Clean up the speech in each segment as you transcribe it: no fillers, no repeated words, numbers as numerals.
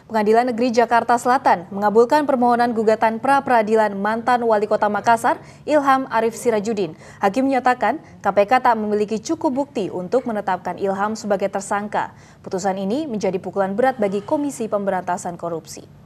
Pengadilan Negeri Jakarta Selatan mengabulkan permohonan gugatan pra-peradilan mantan Wali Kota Makassar, Ilham Arif Sirajudin. Hakim menyatakan KPK tak memiliki cukup bukti untuk menetapkan Ilham sebagai tersangka. Putusan ini menjadi pukulan berat bagi Komisi Pemberantasan Korupsi.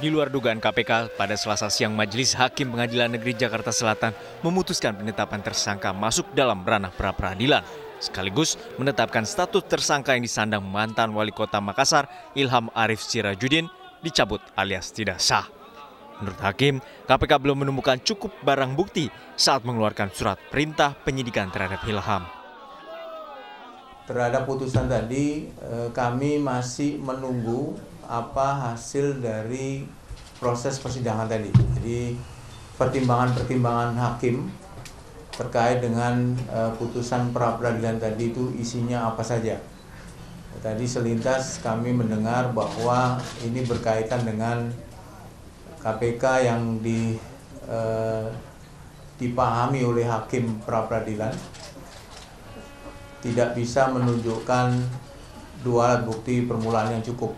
Di luar dugaan KPK, pada Selasa siang Majelis Hakim Pengadilan Negeri Jakarta Selatan memutuskan penetapan tersangka masuk dalam ranah pra-peradilan, sekaligus menetapkan status tersangka yang disandang mantan Wali Kota Makassar, Ilham Arif Sirajudin, dicabut alias tidak sah. Menurut Hakim, KPK belum menemukan cukup barang bukti saat mengeluarkan surat perintah penyidikan terhadap Ilham. Terhadap putusan tadi, kami masih menunggu apa hasil dari proses persidangan tadi. Jadi pertimbangan-pertimbangan hakim terkait dengan putusan pra-peradilan tadi itu isinya apa saja. Tadi selintas kami mendengar bahwa ini berkaitan dengan KPK yang dipahami oleh hakim pra-peradilan tidak bisa menunjukkan dua alat bukti permulaan yang cukup.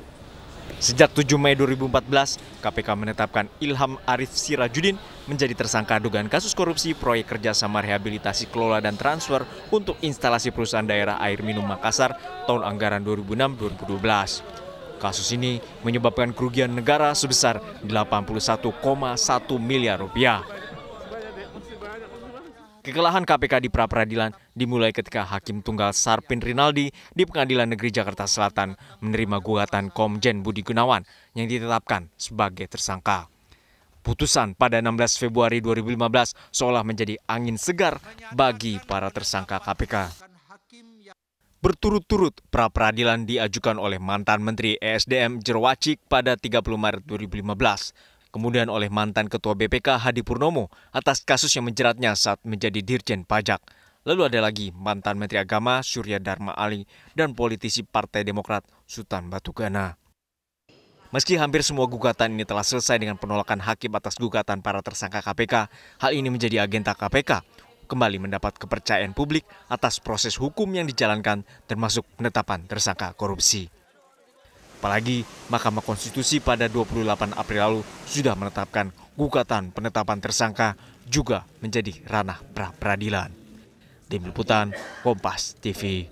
Sejak 7 Mei 2014, KPK menetapkan Ilham Arif Sirajudin menjadi tersangka dugaan kasus korupsi proyek kerjasama rehabilitasi kelola dan transfer untuk instalasi perusahaan daerah air minum Makassar tahun anggaran 2006-2012. Kasus ini menyebabkan kerugian negara sebesar 81,1 miliar rupiah. Kekalahan KPK di pra-peradilan dimulai ketika Hakim Tunggal Sarpin Rinaldi di Pengadilan Negeri Jakarta Selatan menerima gugatan Komjen Budi Gunawan yang ditetapkan sebagai tersangka. Putusan pada 16 Februari 2015 seolah menjadi angin segar bagi para tersangka KPK. Berturut-turut pra-peradilan diajukan oleh mantan Menteri ESDM Jerwacik pada 30 Maret 2015. Kemudian oleh mantan Ketua BPK Hadi Purnomo atas kasus yang menjeratnya saat menjadi Dirjen Pajak. Lalu ada lagi mantan Menteri Agama Surya Dharma Ali dan politisi Partai Demokrat Sultan Batu Gana. Meski hampir semua gugatan ini telah selesai dengan penolakan hakim atas gugatan para tersangka KPK, hal ini menjadi agenda KPK kembali mendapat kepercayaan publik atas proses hukum yang dijalankan termasuk penetapan tersangka korupsi. Apalagi Mahkamah Konstitusi pada 28 April lalu sudah menetapkan gugatan penetapan tersangka juga menjadi ranah pra-peradilan. Tim Liputan Kompas TV.